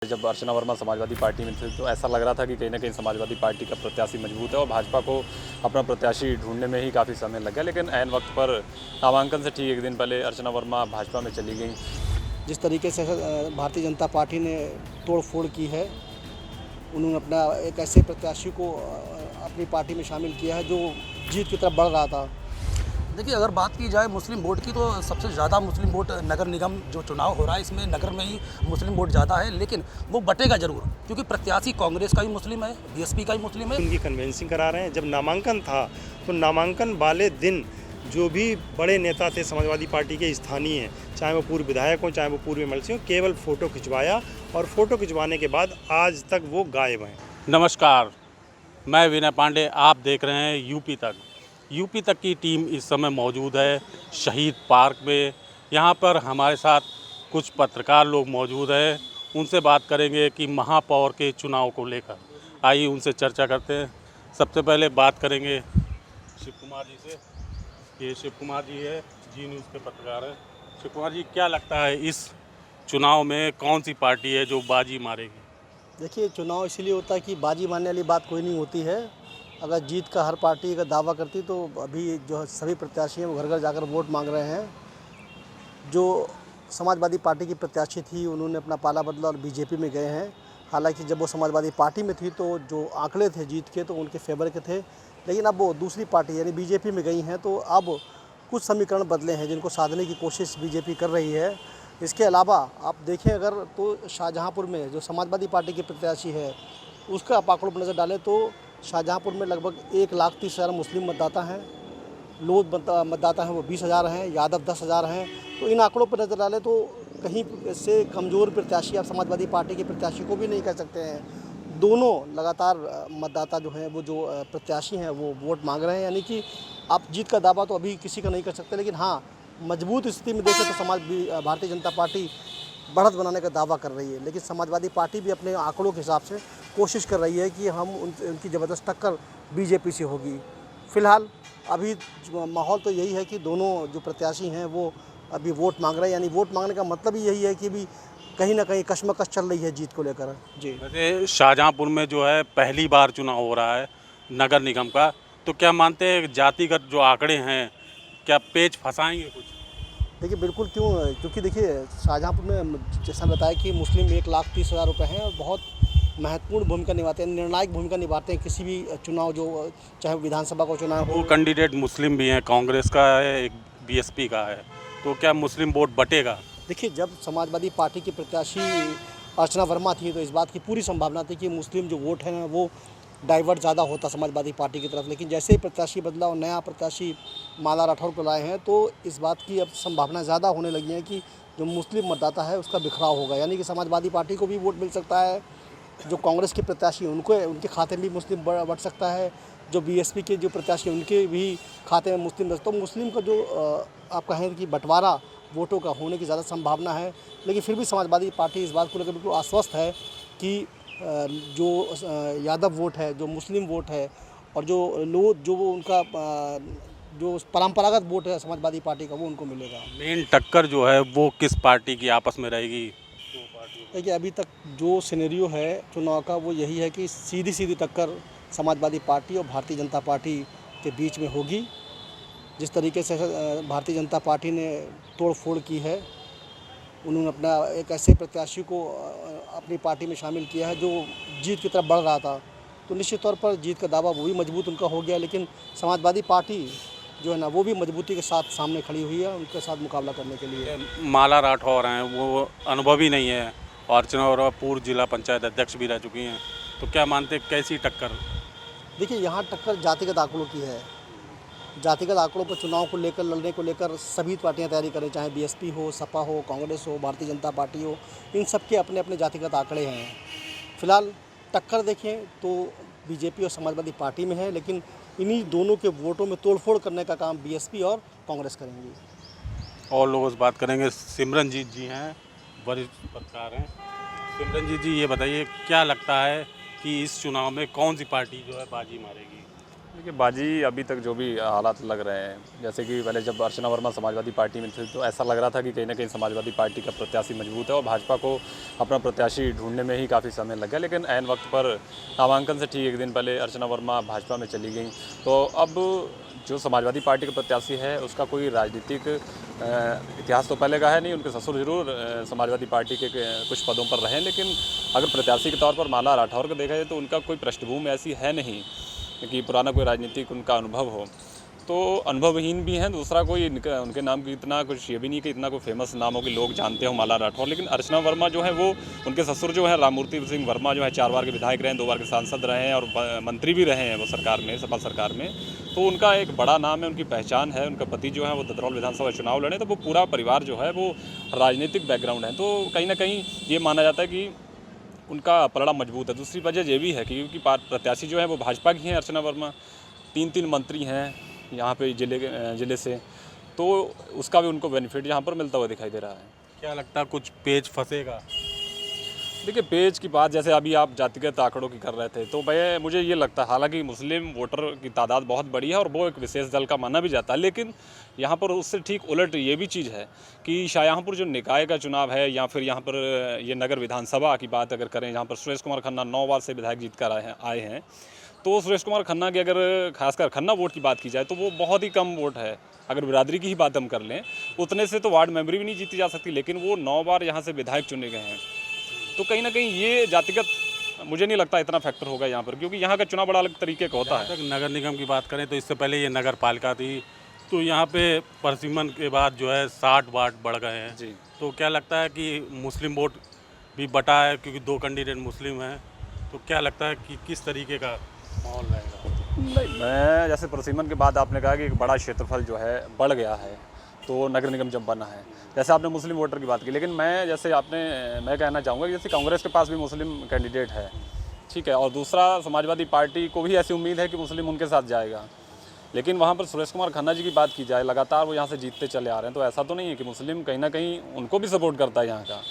जब अर्चना वर्मा समाजवादी पार्टी में थे तो ऐसा लग रहा था कि कहीं ना कहीं समाजवादी पार्टी का प्रत्याशी मजबूत है और भाजपा को अपना प्रत्याशी ढूंढने में ही काफ़ी समय लग गया, लेकिन ऐन वक्त पर नामांकन से ठीक एक दिन पहले अर्चना वर्मा भाजपा में चली गई। जिस तरीके से भारतीय जनता पार्टी ने तोड़ फोड़ की है, उन्होंने अपना एक ऐसे प्रत्याशी को अपनी पार्टी में शामिल किया है जो जीत की तरफ बढ़ रहा था। देखिए, अगर बात की जाए मुस्लिम वोट की तो सबसे ज़्यादा मुस्लिम वोट नगर निगम जो चुनाव हो रहा है इसमें नगर में ही मुस्लिम वोट ज़्यादा है, लेकिन वो बटेगा ज़रूर क्योंकि प्रत्याशी कांग्रेस का भी मुस्लिम है, बीएसपी का भी मुस्लिम है। उनकी कन्वेंसिंग करा रहे हैं। जब नामांकन था तो नामांकन वाले दिन जो भी बड़े नेता थे समाजवादी पार्टी के स्थानीय, चाहे वो पूर्व विधायक हों चाहे वो पूर्व एमएलसी हों, केवल फ़ोटो खिंचवाया और फ़ोटो खिंचवाने के बाद आज तक वो गायब हैं। नमस्कार, मैं विनय पांडे, आप देख रहे हैं यूपी तक की टीम इस समय मौजूद है शहीद पार्क में। यहाँ पर हमारे साथ कुछ पत्रकार लोग मौजूद हैं, उनसे बात करेंगे कि महापौर के चुनाव को लेकर। आइए उनसे चर्चा करते हैं। सबसे पहले बात करेंगे शिव कुमार जी से। ये शिव कुमार जी है, जी न्यूज़ के पत्रकार हैं। शिव कुमार जी, क्या लगता है इस चुनाव में कौन सी पार्टी है जो बाजी मारेगी? देखिए, चुनाव इसीलिए होता है कि बाजी मारने वाली बात कोई नहीं होती है। अगर जीत का हर पार्टी का दावा करती तो अभी जो सभी प्रत्याशी हैं वो घर घर जाकर वोट मांग रहे हैं। जो समाजवादी पार्टी की प्रत्याशी थी उन्होंने अपना पाला बदला और बीजेपी में गए हैं। हालांकि जब वो समाजवादी पार्टी में थी तो जो आंकड़े थे जीत के तो उनके फेवर के थे, लेकिन अब वो दूसरी पार्टी यानी बीजेपी में गई हैं तो अब कुछ समीकरण बदले हैं जिनको साधने की कोशिश बीजेपी कर रही है। इसके अलावा आप देखें अगर तो शाहजहाँपुर में जो समाजवादी पार्टी की प्रत्याशी है उसका आप आंकड़ों पर नज़र डालें तो शाहजहाँपुर में लगभग 1,30,000 मुस्लिम मतदाता हैं, लोग मतदाता हैं वो 20,000 हैं, यादव 10,000 हैं। तो इन आंकड़ों पर नज़र डालें तो कहीं से कमज़ोर प्रत्याशी आप समाजवादी पार्टी के प्रत्याशी को भी नहीं कह सकते हैं। दोनों लगातार मतदाता जो हैं वो जो प्रत्याशी हैं वो वोट मांग रहे हैं, यानी कि आप जीत का दावा तो अभी किसी का नहीं कर सकते, लेकिन हाँ मजबूत स्थिति में देखें तो भारतीय जनता पार्टी बढ़त बनाने का दावा कर रही है। लेकिन समाजवादी पार्टी भी अपने आंकड़ों के हिसाब से कोशिश कर रही है कि हम उनकी ज़बरदस्त टक्कर बीजेपी से होगी। फ़िलहाल अभी माहौल तो यही है कि दोनों जो प्रत्याशी हैं वो अभी वोट मांग रहे हैं, यानी वोट मांगने का मतलब ही यही है कि भी कहीं ना कहीं कशमकश चल रही है जीत को लेकर। जी, वैसे शाहजहाँपुर में जो है पहली बार चुनाव हो रहा है नगर निगम का, तो क्या मानते हैं जातिगत जो आंकड़े हैं क्या पेच फंसाएंगे कुछ? देखिए बिल्कुल क्योंकि देखिए शाहजहाँपुर में जैसा बताया कि मुस्लिम 1,30,000 रुपये हैं और बहुत महत्वपूर्ण भूमिका निभाते हैं, निर्णायक भूमिका निभाते हैं किसी भी चुनाव जो चाहे विधानसभा का चुनाव हो। वो कैंडिडेट मुस्लिम भी हैं, कांग्रेस का है, एक बीएसपी का है, तो क्या मुस्लिम वोट बटेगा? देखिए, जब समाजवादी पार्टी की प्रत्याशी अर्चना वर्मा थी तो इस बात की पूरी संभावना थी कि मुस्लिम जो वोट है ना वो डाइवर्ट ज़्यादा होता समाजवादी पार्टी की तरफ, लेकिन जैसे ही प्रत्याशी बदला और नया प्रत्याशी माला राठौर को लाए हैं तो इस बात की अब संभावना ज़्यादा होने लगी है कि जो मुस्लिम मतदाता है उसका बिखराव होगा, यानी कि समाजवादी पार्टी को भी वोट मिल सकता है, जो कांग्रेस के प्रत्याशी उनके खाते में भी मुस्लिम बढ़ सकता है, जो बीएसपी के जो प्रत्याशी उनके भी खाते में मुस्लिम, तो मुस्लिम का जो आप कहें कि बंटवारा वोटों का होने की ज़्यादा संभावना है। लेकिन फिर भी समाजवादी पार्टी इस बात को लेकर बिल्कुल आश्वस्त है कि जो यादव वोट है, जो मुस्लिम वोट है और जो लोग जो वो उनका जो परंपरागत वोट है समाजवादी पार्टी का वो उनको मिलेगा। मेन टक्कर जो है वो किस पार्टी की आपस में रहेगी? देखिए, अभी तक जो सिनेरियो है चुनाव का वो यही है कि सीधी टक्कर समाजवादी पार्टी और भारतीय जनता पार्टी के बीच में होगी। जिस तरीके से भारतीय जनता पार्टी ने तोड़ फोड़ की है, उन्होंने अपना एक ऐसे प्रत्याशी को अपनी पार्टी में शामिल किया है जो जीत की तरफ बढ़ रहा था, तो निश्चित तौर पर जीत का दावा वो भी मजबूत उनका हो गया। लेकिन समाजवादी पार्टी जो है ना वो भी मजबूती के साथ सामने खड़ी हुई है उनके साथ मुकाबला करने के लिए। माला राठौर हैं, वो अनुभवी नहीं है, अर्चना और पूर्व जिला पंचायत अध्यक्ष भी रह चुकी हैं, तो क्या मानते हैं कैसी टक्कर? देखिए, यहाँ टक्कर जातिगत आंकड़ों की है। जातिगत आंकड़ों पर चुनाव को लेकर लड़ने को लेकर सभी पार्टियां तैयारी करें, चाहे बीएसपी हो, सपा हो, कांग्रेस हो, भारतीय जनता पार्टी हो, इन सब के अपने अपने जातिगत आंकड़े हैं। फिलहाल टक्कर देखें तो बीजेपी और समाजवादी पार्टी में है, लेकिन इन्हीं दोनों के वोटों में तोड़फोड़ करने का काम बीएसपी और कांग्रेस करेंगी। और लोगों से बात करेंगे। सिमरनजीत जी हैं, वरिष्ठ पत्रकार हैं। सिमरनजीत जी, ये बताइए क्या लगता है कि इस चुनाव में कौन सी पार्टी जो है बाजी मारेगी? देखिए बाजी अभी तक जो भी हालात लग रहे हैं, जैसे कि पहले जब अर्चना वर्मा समाजवादी पार्टी में थे तो ऐसा लग रहा था कि कहीं ना कहीं समाजवादी पार्टी का प्रत्याशी मजबूत है और भाजपा को अपना प्रत्याशी ढूंढने में ही काफ़ी समय लग गया। लेकिन ऐन वक्त पर नामांकन से ठीक एक दिन पहले अर्चना वर्मा भाजपा में चली गई, तो अब जो समाजवादी पार्टी का प्रत्याशी है उसका कोई राजनीतिक इतिहास तो पहले का है नहीं। उनके ससुर जरूर समाजवादी पार्टी के कुछ पदों पर रहे, लेकिन अगर प्रत्याशी के तौर पर माला राठौर को देखा जाए तो उनका कोई पृष्ठभूमि ऐसी है नहीं कि पुराना कोई राजनीतिक उनका अनुभव हो, तो अनुभवहीन भी हैं। दूसरा कोई उनके नाम की इतना कुछ ये भी नहीं कि इतना कोई फेमस नाम हो कि लोग जानते हो माला राठौर। लेकिन अर्चना वर्मा जो है वो, उनके ससुर जो है राममूर्ति सिंह वर्मा जो है 4 बार के विधायक रहे हैं, 2 बार के सांसद रहे हैं और मंत्री भी रहे हैं वो सरकार में, सपा सरकार में। तो उनका एक बड़ा नाम है, उनकी पहचान है। उनका पति जो है वो ददरौल विधानसभा चुनाव लड़े, तो वो पूरा परिवार जो है वो राजनीतिक बैकग्राउंड है, तो कहीं ना कहीं ये माना जाता है कि उनका पलड़ा मजबूत है। दूसरी वजह ये भी है कि क्योंकि प्रत्याशी जो है वो भाजपा की हैं अर्चना वर्मा, 3 मंत्री हैं यहाँ पे ज़िले से, तो उसका भी उनको बेनिफिट यहाँ पर मिलता हुआ दिखाई दे रहा है। क्या लगता है कुछ पेच फंसेगा? देखिए पेज की बात जैसे अभी आप जातिगत आंकड़ों की कर रहे थे, तो भाई मुझे ये लगता है हालांकि मुस्लिम वोटर की तादाद बहुत बड़ी है और वो एक विशेष दल का माना भी जाता है, लेकिन यहाँ पर उससे ठीक उलट ये भी चीज़ है कि शाहजहाँपुर जो निकाय का चुनाव है या फिर यहाँ पर ये नगर विधानसभा की बात अगर करें, यहाँ पर सुरेश कुमार खन्ना 9 बार से विधायक जीत कर आए हैं, तो सुरेश कुमार खन्ना की अगर खासकर खन्ना वोट की बात की जाए तो वो बहुत ही कम वोट है। अगर बिरादरी की ही बात हम कर लें, उतने से तो वार्ड मेंबरी भी नहीं जीती जा सकती, लेकिन वो 9 बार यहाँ से विधायक चुने गए हैं। तो कहीं ना कहीं ये जातिगत मुझे नहीं लगता इतना फैक्टर होगा यहाँ पर, क्योंकि यहाँ का चुनाव बड़ा अलग तरीके का होता है। नगर निगम की बात करें तो इससे पहले ये नगर पालिका थी, तो यहाँ पे परिसीमन के बाद जो है 60 वार्ड बढ़ गए हैं जी। तो क्या लगता है कि मुस्लिम वोट भी बटा है, क्योंकि 2 कैंडिडेट मुस्लिम हैं, तो क्या लगता है कि किस तरीके का माहौल रहेगा? नहीं, मैं जैसे परिसीमन के बाद आपने कहा कि एक बड़ा क्षेत्रफल जो है बढ़ गया है, तो नगर निगम जब बना है, जैसे आपने मुस्लिम वोटर की बात की, लेकिन मैं कहना चाहूँगा कि जैसे कांग्रेस के पास भी मुस्लिम कैंडिडेट है, ठीक है, और दूसरा समाजवादी पार्टी को भी ऐसी उम्मीद है कि मुस्लिम उनके साथ जाएगा। लेकिन वहाँ पर सुरेश कुमार खन्ना जी की बात की जाए, लगातार वो यहाँ से जीतते चले आ रहे हैं, तो ऐसा तो नहीं है कि मुस्लिम कहीं ना कहीं उनको भी सपोर्ट करता है यहाँ का।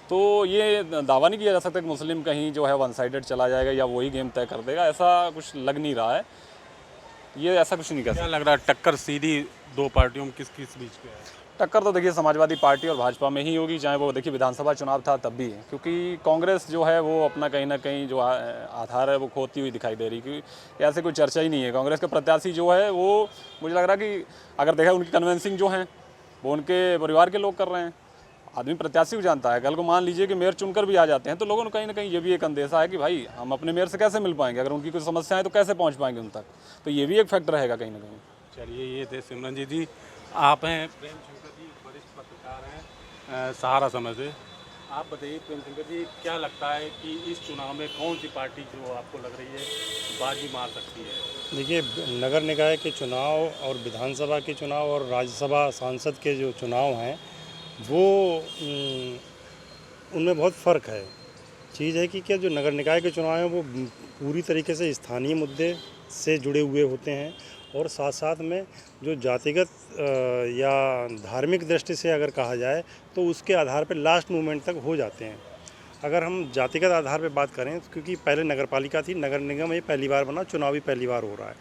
तो ये दावा नहीं किया जा सकता कि मुस्लिम कहीं जो है वन साइडेड चला जाएगा या वही गेम तय कर देगा, ऐसा कुछ लग नहीं रहा है। ये ऐसा कुछ नहीं कर सकता। क्या लग रहा है टक्कर सीधी 2 पार्टियों में किस किस बीच में है? टक्कर तो देखिए समाजवादी पार्टी और भाजपा में ही होगी, चाहे वो देखिए विधानसभा चुनाव था तब भी, क्योंकि कांग्रेस जो है वो अपना कहीं ना कहीं जो आधार है वो खोती हुई दिखाई दे रही, क्योंकि ऐसे कोई चर्चा ही नहीं है। कांग्रेस का प्रत्याशी जो है वो मुझे लग रहा है कि अगर देखा उनकी कन्वेंसिंग जो है वो उनके परिवार के लोग कर रहे हैं। आदमी प्रत्याशी को जानता है, कल को मान लीजिए कि मेयर चुनकर भी आ जाते हैं तो लोगों को कहीं ना कहीं ये भी एक अंदेशा है कि भाई हम अपने मेयर से कैसे मिल पाएंगे, अगर उनकी कोई समस्या है तो कैसे पहुँच पाएंगे उन तक, तो ये भी एक फैक्टर रहेगा कहीं ना कहीं। चलिए, ये थे सिमरनजीत जी, आप हैं प्रेम शंकर जी, वरिष्ठ पत्रकार हैं सहारा समय से। आप बताइए प्रेम शंकर जी, क्या लगता है कि इस चुनाव में कौन सी पार्टी जो आपको लग रही है बाजी मार सकती है? देखिए, नगर निकाय के चुनाव और विधानसभा के चुनाव और राज्यसभा सांसद के जो चुनाव हैं वो उनमें बहुत फ़र्क है। चीज़ है कि क्या जो नगर निकाय के चुनाव हैं वो पूरी तरीके से स्थानीय मुद्दे से जुड़े हुए होते हैं और साथ साथ में जो जातिगत या धार्मिक दृष्टि से अगर कहा जाए तो उसके आधार पर लास्ट मोमेंट तक हो जाते हैं। अगर हम जातिगत आधार पर बात करें, क्योंकि पहले नगर पालिका थी, नगर निगम ये पहली बार बना, चुनाव भी पहली बार हो रहा है,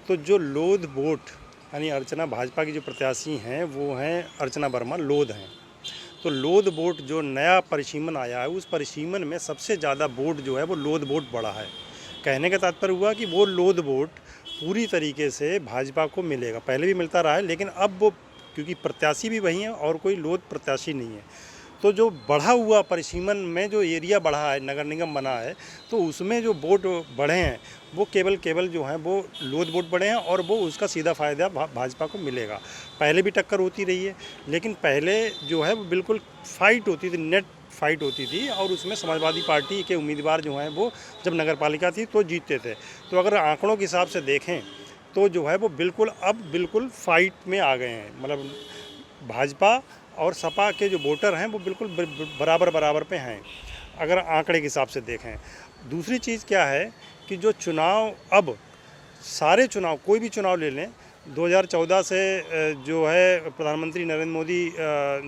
तो जो लोध वोट यानी अर्चना भाजपा की जो प्रत्याशी हैं वो हैं अर्चना वर्मा, लोध हैं। तो लोध वोट जो नया परिसीमन आया है उस परिसीमन में सबसे ज़्यादा वोट जो है वो लोध वोट बढ़ा है। कहने का तात्पर्य हुआ कि वो लोध वोट पूरी तरीके से भाजपा को मिलेगा, पहले भी मिलता रहा है, लेकिन अब वो क्योंकि प्रत्याशी भी वही हैं और कोई लोध प्रत्याशी नहीं है, तो जो बढ़ा हुआ परिसीमन में जो एरिया बढ़ा है, नगर निगम बना है, तो उसमें जो वोट बढ़े हैं वो केवल जो हैं वो लोध वोट बढ़े हैं और वो उसका सीधा फ़ायदा भाजपा को मिलेगा। पहले भी टक्कर होती रही है, लेकिन पहले जो है वो बिल्कुल फाइट होती थी, नेट फाइट होती थी और उसमें समाजवादी पार्टी के उम्मीदवार जो हैं वो जब नगर पालिका थी तो जीतते थे। तो अगर आंकड़ों के हिसाब से देखें तो जो है वो बिल्कुल फाइट में आ गए हैं, मतलब भाजपा और सपा के जो वोटर हैं वो बिल्कुल बराबर पे हैं अगर आंकड़े के हिसाब से देखें। दूसरी चीज़ क्या है कि जो चुनाव, अब सारे चुनाव, कोई भी चुनाव ले लें, 2014 से जो है प्रधानमंत्री नरेंद्र मोदी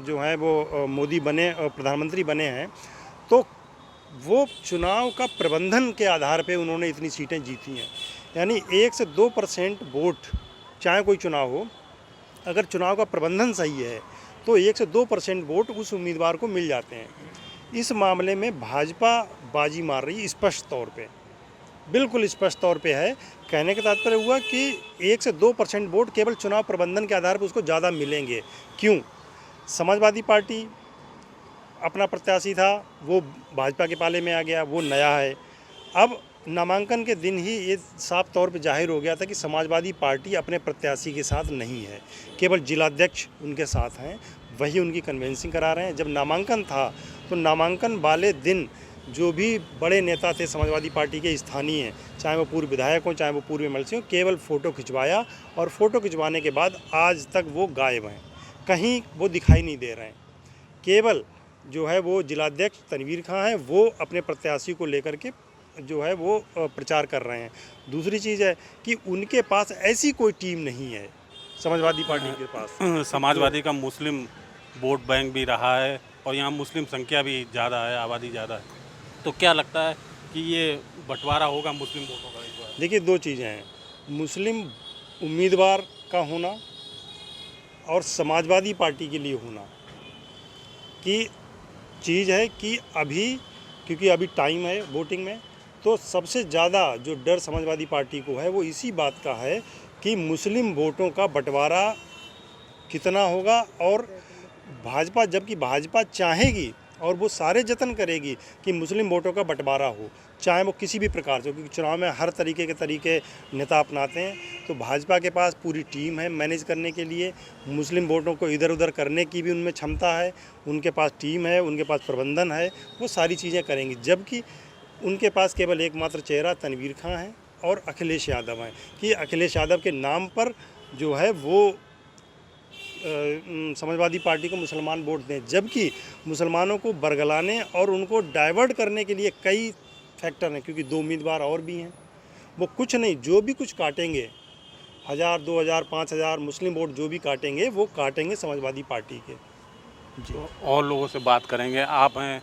जो है वो मोदी बने, प्रधानमंत्री बने हैं, तो वो चुनाव का प्रबंधन के आधार पे उन्होंने इतनी सीटें जीती हैं। यानी 1 से 2% वोट, चाहे कोई चुनाव हो, अगर चुनाव का प्रबंधन सही है तो 1 से 2% वोट उस उम्मीदवार को मिल जाते हैं। इस मामले में भाजपा बाजी मार रही है स्पष्ट तौर पे, बिल्कुल स्पष्ट तौर पे है। कहने का तात्पर्य हुआ कि 1 से 2% वोट केवल चुनाव प्रबंधन के आधार पर उसको ज़्यादा मिलेंगे। क्यों? समाजवादी पार्टी अपना प्रत्याशी था, वो भाजपा के पाले में आ गया, वो नया है। अब नामांकन के दिन ही ये साफ तौर पे जाहिर हो गया था कि समाजवादी पार्टी अपने प्रत्याशी के साथ नहीं है, केवल जिलाध्यक्ष उनके साथ हैं, वही उनकी कन्वेंसिंग करा रहे हैं। जब नामांकन था तो नामांकन वाले दिन जो भी बड़े नेता थे समाजवादी पार्टी के स्थानीय, चाहे वो पूर्व विधायक हों, चाहे वो पूर्व एमएलसी हों, केवल फ़ोटो खिंचवाया और फ़ोटो खिंचवाने के बाद आज तक वो गायब हैं, कहीं वो दिखाई नहीं दे रहे हैं। केवल जो है वो जिलाध्यक्ष तनवीर खां हैं, वो अपने प्रत्याशी को लेकर के जो है वो प्रचार कर रहे हैं। दूसरी चीज़ है कि उनके पास ऐसी कोई टीम नहीं है समाजवादी पार्टी के पास। समाजवादी का मुस्लिम वोट बैंक भी रहा है और यहाँ मुस्लिम संख्या भी ज़्यादा है, आबादी ज़्यादा है, तो क्या लगता है कि ये बंटवारा होगा मुस्लिम वोटों का इस बार? देखिए, 2 चीज़ें हैं, मुस्लिम उम्मीदवार का होना और समाजवादी पार्टी के लिए होना की चीज़ है कि अभी, क्योंकि अभी टाइम है वोटिंग में, तो सबसे ज़्यादा जो डर समाजवादी पार्टी को है वो इसी बात का है कि मुस्लिम वोटों का बंटवारा कितना होगा। और भाजपा, जबकि भाजपा चाहेगी और वो सारे जतन करेगी कि मुस्लिम वोटों का बंटवारा हो, चाहे वो किसी भी प्रकार से, क्योंकि चुनाव में हर तरीके के नेता अपनाते हैं। तो भाजपा के पास पूरी टीम है मैनेज करने के लिए, मुस्लिम वोटों को इधर उधर करने की भी उनमें क्षमता है, उनके पास टीम है, उनके पास प्रबंधन है, वो सारी चीज़ें करेंगी। जबकि उनके पास केवल एकमात्र चेहरा तनवीर खां है और अखिलेश यादव हैं, कि अखिलेश यादव के नाम पर जो है वो समाजवादी पार्टी को मुसलमान वोट दें, जबकि मुसलमानों को बरगलाने और उनको डाइवर्ट करने के लिए कई फैक्टर हैं, क्योंकि 2 उम्मीदवार और भी हैं। वो कुछ नहीं, जो भी कुछ काटेंगे, 1000, 2000, 5000 मुस्लिम वोट जो भी काटेंगे, वो काटेंगे समाजवादी पार्टी के। तो और लोगों से बात करेंगे। आप हैं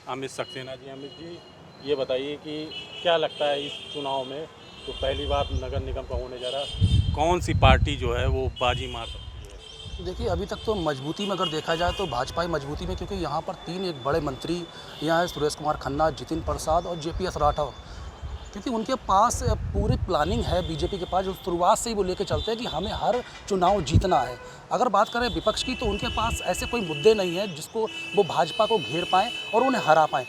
अमित सक्सेना जी। अमित जी, ये बताइए कि क्या लगता है इस चुनाव में, तो पहली बार नगर निगम का होने जा रहा, कौन सी पार्टी जो है वो बाजी मार सकती है? देखिए, अभी तक तो मजबूती में अगर देखा जाए तो भाजपा ही मजबूती में, क्योंकि यहाँ पर 3 एक बड़े मंत्री यहाँ है, सुरेश कुमार खन्ना, जितिन प्रसाद और JPS राठौर, क्योंकि उनके पास पूरी प्लानिंग है बीजेपी के पास, जो शुरुआत से ही वो लेके चलते हैं कि हमें हर चुनाव जीतना है। अगर बात करें विपक्ष की, तो उनके पास ऐसे कोई मुद्दे नहीं है जिसको वो भाजपा को घेर पाएँ और उन्हें हरा पाएँ।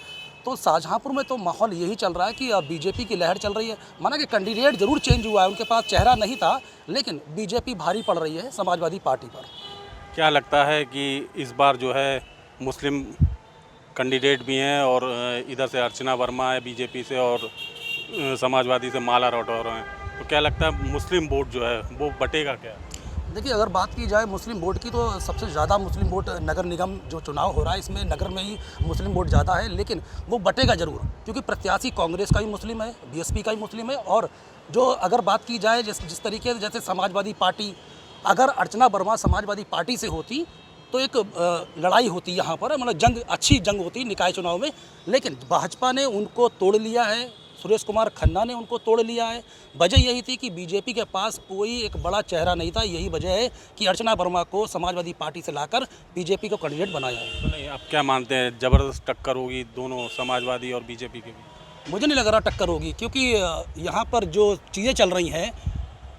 तो शाहजहाँपुर में तो माहौल यही चल रहा है कि बीजेपी की लहर चल रही है। माना कि कैंडिडेट जरूर चेंज हुआ है, उनके पास चेहरा नहीं था, लेकिन बीजेपी भारी पड़ रही है समाजवादी पार्टी पर। क्या लगता है कि इस बार जो है मुस्लिम कैंडिडेट भी हैं और इधर से अर्चना वर्मा है बीजेपी से और समाजवादी से माला राठौर हैं, तो क्या लगता है मुस्लिम वोट जो है वो बटेगा क्या? देखिए, अगर बात की जाए मुस्लिम वोट की, तो सबसे ज़्यादा मुस्लिम वोट नगर निगम जो चुनाव हो रहा है, इसमें नगर में ही मुस्लिम वोट ज़्यादा है, लेकिन वो बटेगा ज़रूर, क्योंकि प्रत्याशी कांग्रेस का भी मुस्लिम है, BSP का भी मुस्लिम है। और जो अगर बात की जाए जिस तरीके से, जैसे समाजवादी पार्टी, अगर अर्चना वर्मा समाजवादी पार्टी से होती तो एक लड़ाई होती यहाँ पर, मतलब जंग, अच्छी जंग होती निकाय चुनाव में, लेकिन भाजपा ने उनको तोड़ लिया है, सुरेश कुमार खन्ना ने उनको तोड़ लिया है। वजह यही थी कि बीजेपी के पास कोई एक बड़ा चेहरा नहीं था, यही वजह है कि अर्चना वर्मा को समाजवादी पार्टी से लाकर बीजेपी को कैंडिडेट बनाया है। तो नहीं, आप क्या मानते हैं, ज़बरदस्त टक्कर होगी दोनों समाजवादी और बीजेपी के बीच? मुझे नहीं लग रहा टक्कर होगी, क्योंकि यहाँ पर जो चीज़ें चल रही हैं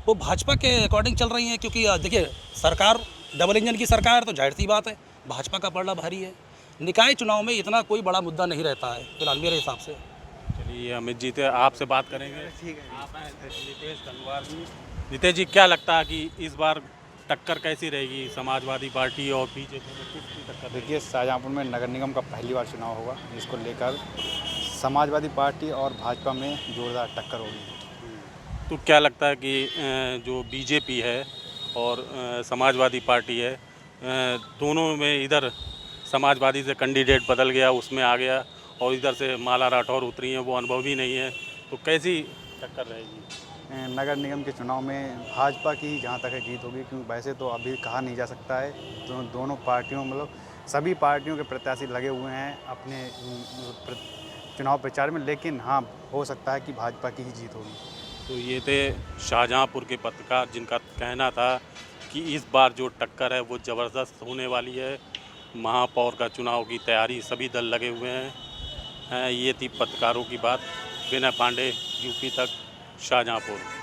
वो भाजपा के अकॉर्डिंग चल रही हैं। क्योंकि देखिए, सरकार डबल इंजन की सरकार, तो जाहिर सी बात है भाजपा का पलड़ा भारी है। निकाय चुनाव में इतना कोई बड़ा मुद्दा नहीं रहता है फिलहाल मेरे हिसाब से। चलिए, अमित जी थे, आपसे बात करेंगे। ठीक है, आप हैं नितेश तनवार जी। नितेश जी, क्या लगता है कि इस बार टक्कर कैसी रहेगी समाजवादी पार्टी और बीजेपी में, किसकी टक्कर? देखिए, शाहजहाँपुर में नगर निगम का पहली बार चुनाव होगा, जिसको लेकर समाजवादी पार्टी और भाजपा में जोरदार टक्कर होगी। तो क्या लगता है कि जो बीजेपी है और समाजवादी पार्टी है, दोनों में इधर समाजवादी से कैंडिडेट बदल गया, उसमें आ गया, और इधर से माला राठौर उतरी हैं, वो अनुभवी नहीं है, तो कैसी टक्कर रहेगी? नगर निगम के चुनाव में भाजपा की जहाँ तक है जीत होगी, क्योंकि वैसे तो अभी कहा नहीं जा सकता है, तो दोनों पार्टियों, मतलब सभी पार्टियों के प्रत्याशी लगे हुए हैं अपने चुनाव प्रचार में, लेकिन हाँ, हो सकता है कि भाजपा की ही जीत होगी। तो ये थे शाहजहाँपुर के पत्रकार जिनका कहना था कि इस बार जो टक्कर है वो ज़बरदस्त होने वाली है। महापौर का चुनाव की तैयारी सभी दल लगे हुए हैं। ये थी पत्रकारों की बात। विनय पांडे, यूपी तक, शाहजहाँपुर।